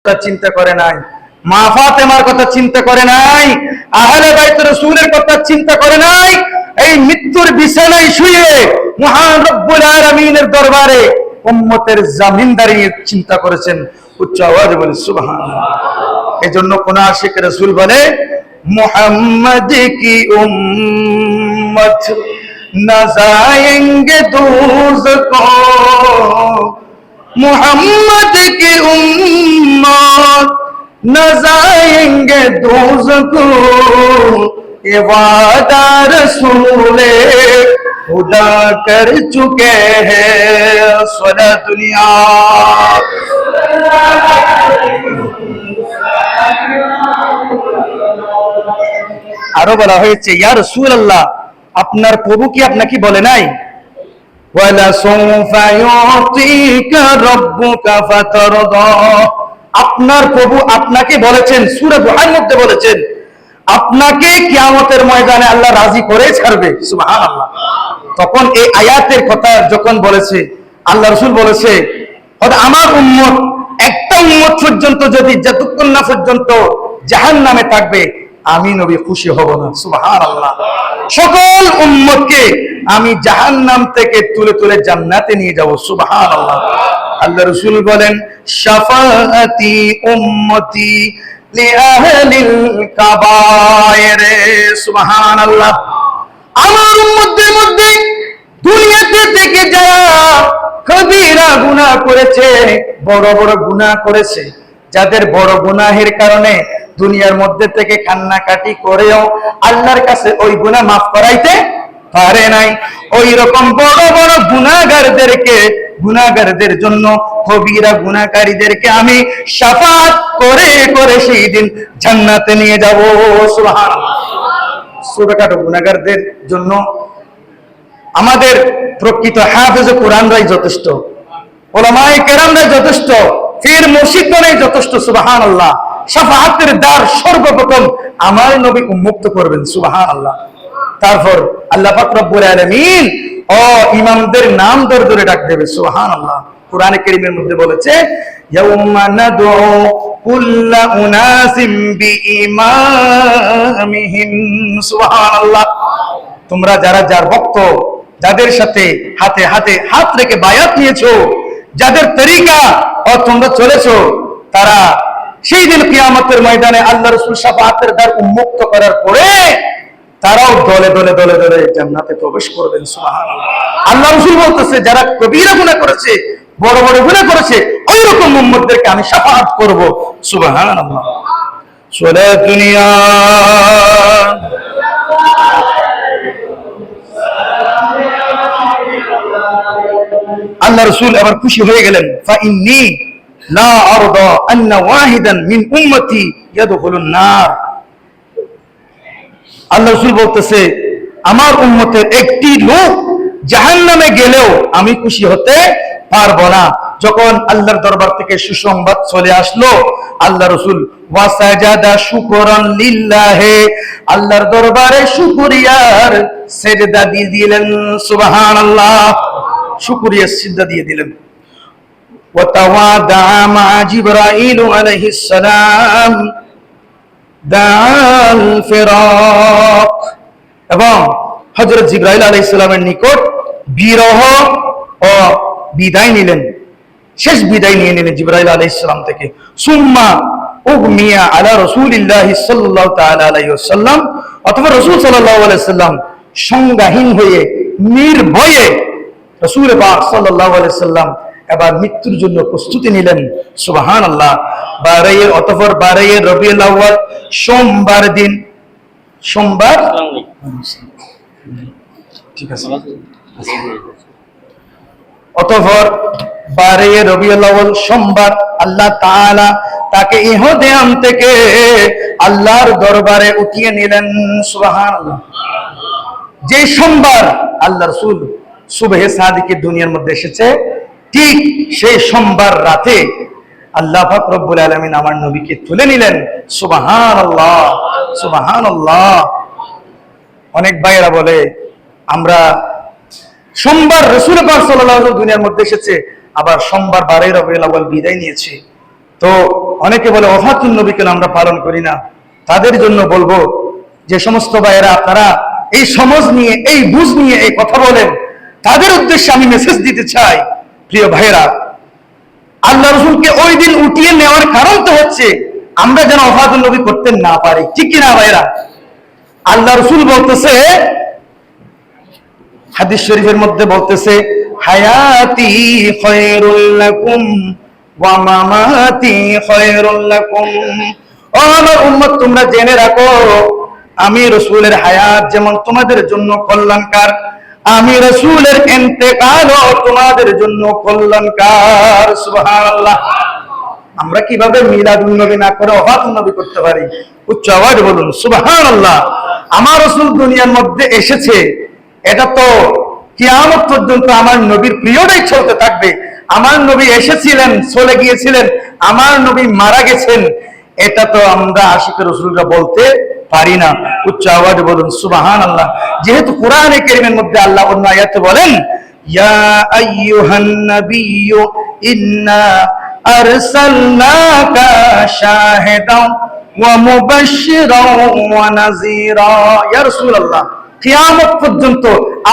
কথা চিন্তা করে নাই, মা ফাতেমার কথা চিন্তা করে নাই, আহলে বাইত রাসূলের কথা চিন্তা করে নাই। এই মৃত্যুর বিছানায় শুয়ে মহান রব্বুল আলামিনের দরবারে উম্মতের জামিনদারি চিন্তা করেছেন। উচ্চ আওয়াজে বলে সুবহানাল্লাহ। এজন্য কোন আশিক রাসূল বলে, মুহাম্মদ কি উম্মত না যায়েঙ্গে দোজখো, মুহাম্মদ কি উম্মত न जाएंगे दोज़खो, ये वादा रसूले खुदा कर चुके हैं सारा दुनिया। আরো বলা হয়েছে, ইয়া রাসূলুল্লাহ, আপনার প্রভু কি আপনাকে বলে নাই, ওয়ালা সাউফা ইউতিকা রাব্বুকা ফাতারদা, আপনার প্রভু আপনাকে বলেছেন, সূরা দুহার মধ্যে বলেছেন, আপনাকে কিয়ামতের ময়দানে আল্লাহ রাজি করে ছাড়বে। সুবহানাল্লাহ। তখন এই আয়াতের কথা যখন বলেছে, আল্লাহ রাসূল বলেছে, আমার উম্মত একটা উম্মত পর্যন্ত যদি যতক্ষণ না পর্যন্ত জাহান্নামে থাকবে আমি নবী খুশি হব না। সুবহানাল্লাহ। সকল উম্মতকে আমি জাহান্নাম থেকে তুলে তুলে জান্নাতে নিয়ে যাব। সুবহানাল্লাহ। আল্লাহ রাসূল বলেন, শাফাআতি উম্মতি লিআহলিল কাবায়ের। সুবহানাল্লাহ। আমার উম্মতদের মধ্যে দুনিয়াতে থেকে যারা কবিরা গুনাহ করেছে, বড় বড় গুনাহ করেছে, যাদের বড় গুনাহের কারণে দুনিয়ার মধ্যে থেকে কান্নাকাটি করেও আল্লাহর কাছে ওই গুনাহ মাফ করাইতে পারে নাই, ওই রকম বড় বড় গুনাহগারদের জন্য কবিরা গুনাহকারীদেরকে আমি শাফাআত করে করে সেই দিন জান্নাতে নিয়ে যাব। সুবহানাল্লাহ। ছোটখাটো গুনাহগারদের জন্য আমাদের প্রকৃত হাফেজ কোরআনরাই যথেষ্ট, উলামায়ে কেরামরাই যথেষ্ট, পীর মুর্শিদগণই যথেষ্ট। সুবহানাল্লাহ। শাফাআতের দ্বার সর্বপ্রথম আমার নবী উন্মুক্ত করবেন। সুবহানাল্লাহ। তারপর আল্লাহ পাক রব্বুল আলামিন ও ইমামদের নাম ধরে ধরে ডাক দেবে। সুবহানাল্লাহ। কোরআনে কারীমের মধ্যে বলেছে, ইয়াউমা নাদউ কুল্লা উনাসিম বিইমামিহিম। সুবহানাল্লাহ। তোমরা যারা যার ভক্ত, যাদের সাথে হাতে হাতে হাত রেখে বায়াত নিয়েছো, যাদের তরিকা ও তোমরা চলেছো, তারা সেই দিন কিয়ামতের ময়দানে আল্লাহ রাসূল শাফাআতের দ্বার উন্মুক্ত করার পরে তারাও দলে দলে দলে দলে জান্নাতে প্রবেশ করবেন। সুবহানাল্লাহ। আল্লাহ রাসূল বলতেছে, যারা কবিরা গুনাহ করেছে, বড় বড় গুনাহ করেছে, ওই রকম উম্মতদেরকে আমি শাফাআত করব। সুবহানাল্লাহ। সারা দুনিয়া আল্লাহ রাসূল আবার খুশি হয়ে গেলেন, ফা ইন্নী লা আরদা আন্না ওয়াহিদান মিন উম্মতি ইয়াদখুলুন নার। আল্লাহ রাসূল বলতেছে, আমার উম্মতের একটি লোক জাহান্নামে গেলেও আমি খুশি হতে পারবো না। যখন আল্লাহর দরবার থেকে সুসংবাদ চলে আসলো, আল্লাহ রাসূল ওয়াসাজাদা শুকরান লিল্লাহি, আল্লাহর দরবারে শুকরিয়ার সিজদা দিয়ে দিলেন। সুবহানাল্লাহ। শুকরিয়ার সিজদা দিয়ে দিলেন। ওয়াতাওয়াদা মা জিবরাইল আলাইহিস সালাম দাল ফিরাক, এবং হযরত জিবরাইল আলাইহিস সালামের নিকট বিরহ ও বিদায় নিলেন, শেষ বিদায় নিয়ে নিলেন জিবরাইল আলাইহিস সালাম থেকে। সুম্মা উগমিয়া আলা রাসূলিল্লাহি সাল্লাল্লাহু তাআলা আলাইহি ওয়াসাল্লাম, অথবা রাসূল সাল্লাল্লাহু আলাইহি ওয়াসাল্লাম সংজ্ঞাহীন হয়ে নির্ভয়ে রাসূল পাক সাল্লাল্লাহু আলাইহি ওয়াসাল্লাম এবার মৃত্যুর জন্য প্রস্তুতি নিলেন। সুবহানাল্লাহ। 12 রবিউল আউয়াল সোমবার দিন, সোমবার, ঠিক আছে, অতঃপর 12 রবিউল আউয়াল সোমবার আল্লাহ তাআলা তাকে ইহদিয়াম থেকে আল্লাহর দরবারে উঠিয়ে নিলেন। সুবহানাল্লাহ। যে সোমবার আল্লাহ রাসূল সুবহে সাদিকে দুনিয়ার মধ্যে এসেছে, ঠিক সেই সোমবার রাতে আল্লাহ পাক রব্বুল আলামিন আমার নবীকে তুলে নিলেন। সুবহানাল্লাহ। সুবহানাল্লাহ। অনেক ভাইয়েরা বলে, আমরা সোমবার রাসূল পাক সাল্লাল্লাহু আলাইহি ওয়াসাল্লাম দুনিয়ার মধ্যে এসেছে, আবার সোমবার 12 রবিউল আউয়াল বিদায় নিয়েছি। তো অনেকে বলে ওফাতুন নবী কেন আমরা পালন করি না? তাদের জন্য বলবো, যে সমস্ত ভাইয়েরা আপনারা এই সমাজ নিয়ে, এই বুঝ নিয়ে এই কথা বলেন, তাদের উদ্দেশ্যে আমি মেসেজ দিতে চাই, প্রিয় ভাইয়েরা, আল্লাহ রসুলকে ওই দিন উঠিয়ে নেওয়ার কারণ তো হচ্ছে আমরা যেন ওফাতুন নবী করতে না পারি, ঠিক কিনা ভাইয়েরা? আল্লাহ রসুল বলতেছে, হাদিস শরীফের মধ্যে বলতেছে, হায়াতি খায়রুল লাকুম ওয়া মামাতি খায়রুল লাকুম। ও আমার উম্মত, তোমরা জেনে রাখো, আমি রাসূলের হায়াত যেমন তোমাদের জন্য কল্যাণকর, আমি রাসূলের ইন্তেকালও তোমাদের জন্য কল্যাণকর। সুবহানাল্লাহ। আমরা কিভাবে মিলাদুন নবী না করে ওফাতুন নবী করতে পারি? উচ্চ আওয়াজে বলুন সুবহানাল্লাহ। আমার রাসূল দুনিয়ার মধ্যে এসেছে, এটা তো কিয়ামত পর্যন্ত আমার নবীর প্রিয়টাই চলতে থাকবে। আমার নবী এসেছিলেন, চলে গিয়েছিলেন, আমার নবী মারা গেছেন, এটা তো আমরা আশিক রাসূলরা বলতে পারি না। উচ্চ আওয়াজে বলুন সুবহানাল্লাহ। যেহেতু কোরআনে কারীমের মধ্যে আল্লাহ অন্য আয়াতে বলেন, ইয়া আইয়ুহান নাবিয়্যু ইন্না আরসালনাকা শাহিদান ওয়া মুবাশশিরান ওয়া নাযীরা। ইয়া রাসূলুল্লাহ, কিয়ামত পর্যন্ত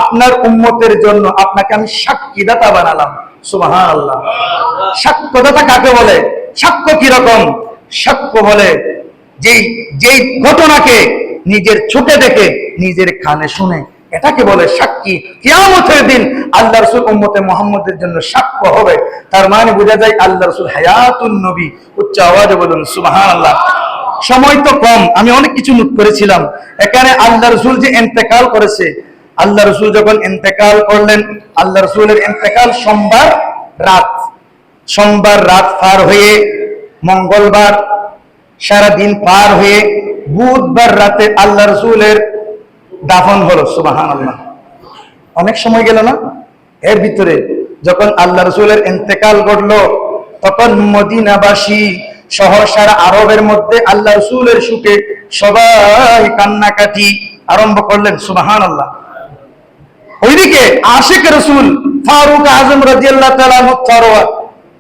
আপনার উম্মতের জন্য আপনাকে আমি সাক্ষীদাতা বানালাম। সুবহানাল্লাহ। সাক্ষ্যদাতা কাকে বলে? সাক্ষ্য কি রকম? সাক্ষ্য বলে যেই ঘটনাকে নিজের চোখে দেখে, নিজের কানে শুনে, এটাকে বলে সাক্ষী। কিয়ামতের দিন আল্লাহ রাসূল উম্মতে মুহাম্মদের জন্য সাক্ষ্য হবে। তার মানে বোঝা যায় আল্লাহ রাসূল হায়াতুন নবী। উচ্চ আওয়াজে বলুন সুবহানাল্লাহ। সময় তো কম, আমি অনেক কিছু নোট করেছিলাম। এখানে আল্লাহ রাসূল যে ইন্তেকাল করেছে, আল্লাহ রাসূল যখন ইন্তেকাল করলেন, আল্লাহ রাসূলের ইন্তেকাল সোমবার রাত পার হয়ে, মঙ্গলবার সারা দিন পার হয়ে, বুধবার রাতে আল্লাহ রাসূলের দাফন হলো। সুবহানাল্লাহ। অনেক সময় গেল না? এর ভিতরে যখন আল্লাহ রাসূলের ইন্তেকাল ঘটলো, তখন মদিনাবাসী সহ সারা আরবের মধ্যে আল্লাহ রাসূলের শোকে সবাই কান্নাকাটি আরম্ভ করলেন। সুবহানাল্লাহ। ওইদিকে আশিক রাসূল ফারুক আজম রাদিয়াল্লাহু তাআলা তরোয়ার,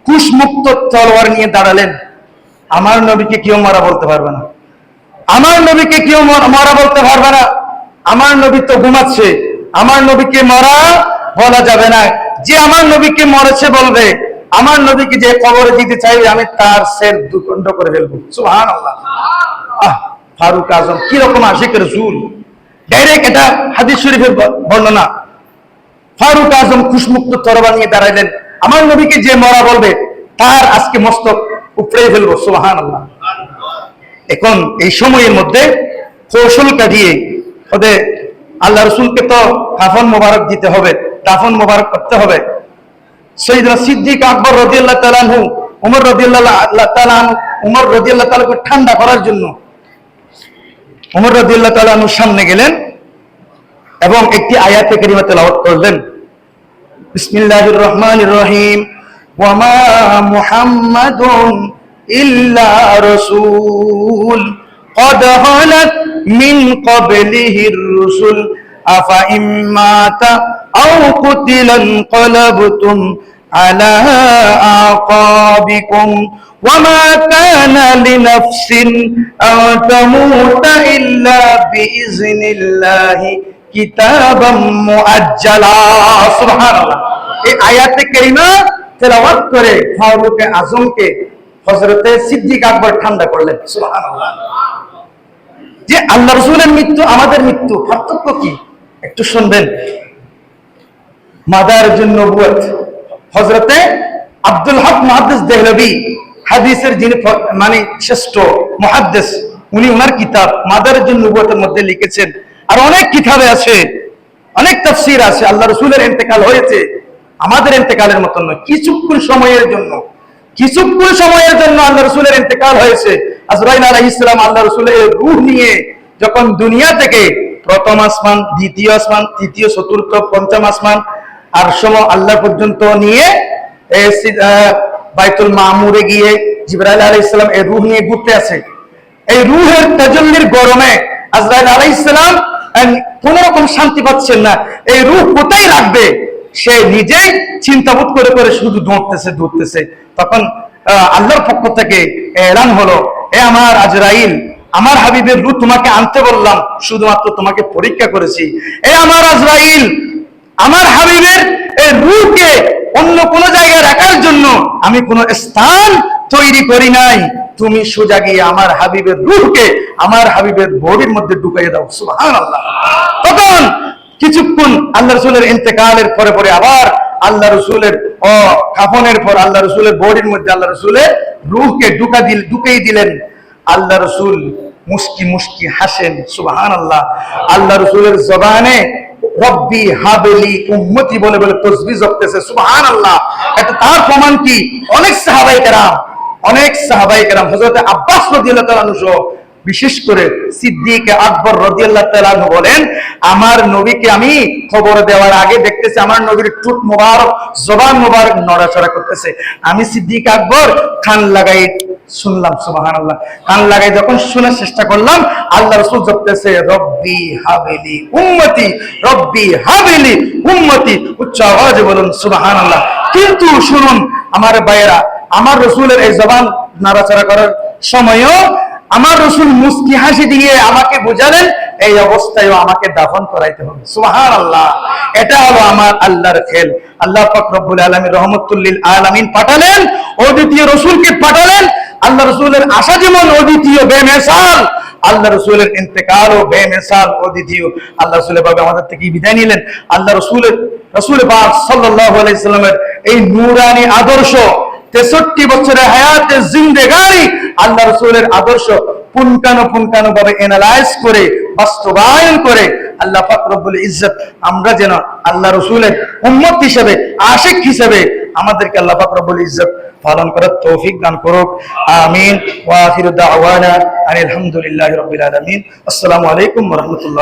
কুশমুক্ত তরোয়ার নিয়ে দাঁড়ালেন। আমার নবীকে কেউ মারা বলতে পারবে না, আমার নবীকে কেউ মারা বলতে পারবে না। আমার নবী তো ঘুমাচ্ছে, আমার নবীকে মারা বলা যাবে না। যে আমার নবীকে মরেছে বলবে, আমার নবীকে যে কবরে দিতে চাইবে, আমি তার সের দুখণ্ড করে ফেলবো। সুবহানাল্লাহ। ফারুক আজম কি রকম আশিক রাসূল! ডাইরেক্ট এটা হাদিস শরীফের বর্ণনা। ফারুক আজম খুশমুক্ত তরবারি নিয়ে দাঁড়াইলেন, আমার নবীকে যে মরা বলবে তার আজকে মস্তক উপড়ে ফেলবো। সুবহানাল্লাহ। এখন এই সময়ের মধ্যে কৌশল কাটিয়ে ওদের আল্লাহ রাসূলকে তো কাফন মোবারক দিতে হবে, দাফন মোবারক করতে হবে। সাইয়েদনা সিদ্দিক আকবর রাদিয়াল্লাহু তাআলা আনহু, ওমর রাদিয়াল্লাহু তাআলাকে ঠান্ডা করার জন্য ওমর রাদিয়াল্লাহু তাআলা আনহুর সামনে গেলেন এবং একটি আয়াতে কারিমা তেলাওয়াত করলেন। বিসমিল্লাহির রহমানির রহিম। ওয়া মা মুহাম্মাদুন ইল্লা রাসূল قد خلت من قبله الرسل أفإن مات أو قتل انقلبتم على أعقابكم وما كان لنفس أن تموت إلا بإذن الله كتابا مؤجلا। সুবহানাল্লাহ। এই আয়াতে কারিমা তেলাওয়াত করে ফারুক আজমকে হযরতে সিদ্দিক আকবর ঠান্ডা করলেন। সুবহানাল্লাহ। যে আল্লাহ রাসূলের মৃত্যু, আমাদের মৃত্যু, পার্থক্য কি একটু শুনবেন। মাদারিজুন নবুয়ত, হযরতে আব্দুল হক মুহাদ্দিস দেহলভী, হাদিসের যিনি মানে শ্রেষ্ঠ মুহাদ্দিস, উনি ওনার কিতাব মাদারিজুন নবুয়তের মধ্যে লিখেছেন। আর অনেক কিতাবে আছে, অনেক তাফসীর আছে। আল্লাহ রাসূলের ইন্তেকাল হয়েছে, আমাদের ইন্তেকালের মত নয়। কিছুক্ষণ সময়ের জন্য আল্লাহ রাসূলের ইন্তেকাল হয়েছে। আজরাইল আলাইহিস সালাম আল্লাহ রাসূলের রূহ নিয়ে যখন দুনিয়া থেকে প্রথম আসমান, দ্বিতীয় আসমান, তৃতীয়, চতুর্থ, পঞ্চম আসমান আরশ আল্লাহ পর্যন্ত নিয়ে বাইতুল মামুরে গিয়ে জিবরাইল আলাইহিস সালাম এই রূহ নিয়ে ঘুরতে আছে। এই রূহের তাজাল্লির গরমে আজরাইল আলাইহিস সালাম কোন রকম শান্তি পাচ্ছেন না। এই রূহ কোথায় রাখবে সে নিজেই চিন্তাবোধ করে করে শুধু দৌড়তেছে। তখন আল্লাহর পক্ষ থেকে এলান হলো, এ আমার আজরাইল, আমার হাবিবের রূহ তোমাকে আনতে বললাম, শুধুমাত্র তোমাকে পরীক্ষা করেছি। এ আমার আজরাইল, আমার হাবিবের এই রূহকে অন্য কোন জায়গায় রাখার জন্য আমি কোন স্থান তৈরি করি নাই, তুমি সোজা গিয়ে আমার হাবিবের রূহকে আমার হাবিবের বডির মধ্যে ঢুকাইয়ে দাও। সুবহানাল্লাহ। তখন কিছুক্ষণ আল্লাহ রাসূলের ইন্তেকালের পরে পরে আবার আল্লাহ রাসূলের কাফনের পর আল্লাহ রাসূলের বডির মধ্যে আল্লাহ রাসূলের রূহকে ঢুকাই দিলেন। আল্লাহ রাসূল মুস্কি মুস্কি হাসেন। সুবহানাল্লাহ। আল্লাহ রাসূলের জবানে রব্বি হাবলি উম্মতি বলে বলে তাসবিহ জপতেছে। সুবহানাল্লাহ। এটা তার প্রমাণ কি? অনেক সাহাবায়ে কেরাম হযরত আব্বাস রাদিয়াল্লাহু তাআলা সহ বিশেষ করে সিদ্দিক আকবর রাদিয়াল্লাহু তাআলা বলেন, আমার নবীকে আমি খবর দেওয়ার আগে দেখতেছি আমার নবীর ঠোঁট মোবারক, জবান মোবারক নড়াচড়া করতেছে। আমি সিদ্দিক আকবর কান লাগাই শুনলাম। সুবহানাল্লাহ। কান লাগাই যখন শোনার চেষ্টা করলাম, আল্লাহ রাসূল জপতেছে রব্বি হাবিলি উম্মতি, রব্বি হাবিলি উম্মতি। উচ্চ আওয়াজে বলুন সুবহানাল্লাহ। কিন্তু শুনুন আমার ভাইয়েরা, আমার রাসূলের এই জবান নাড়াচাড়া করার সময়ও আমার রাসূল মুস্কি হাসি দিয়ে আমাকে বুঝালেন এই অবস্থায়ও আমাকে দাফন করাইতে হবে। সুবহানাল্লাহ। এটা হলো আমার আল্লাহর খেল। আল্লাহ পাক রব্বুল আলামিন রহমাতুল লিল আলামিন পাঠালেন, অদ্বিতীয় রাসূলকে পাঠালেন। আল্লাহ রাসূলের আশা যেমন অদ্বিতীয় বেমিসাল, আল্লাহ রাসূলের ইন্তেকালও বেমিসাল অদ্বিতীয়। আল্লাহ রাসূল ভাবে আমাদের থেকে বিদায় নিলেন। আল্লাহ রাসূল পাক সাল্লাল্লাহু আলাইহি সাল্লামের এই নূরানি আদর্শ 63 বছরের হায়াতে জিন্দেগানি আল্লাহ রাসূলের আদর্শ পুনকানো ভাবে এনালাইজ করে বাস্তবায়ন করে আল্লাহ পাক রব্বুল ইজ্জত আমরা যেন আল্লাহ রাসূলের উম্মত হিসেবে, আশিক হিসেবে আমাদেরকে আল্লাহ পাক রব্বুল ইজ্জত পালন করার তৌফিক দান করুক। আমিন। ওয়া আখিরু দাওয়ানা আলহামদুলিল্লাহি রাব্বিল আলামিন। আসসালামু আলাইকুম ওয়া রাহমাতুল্লাহ।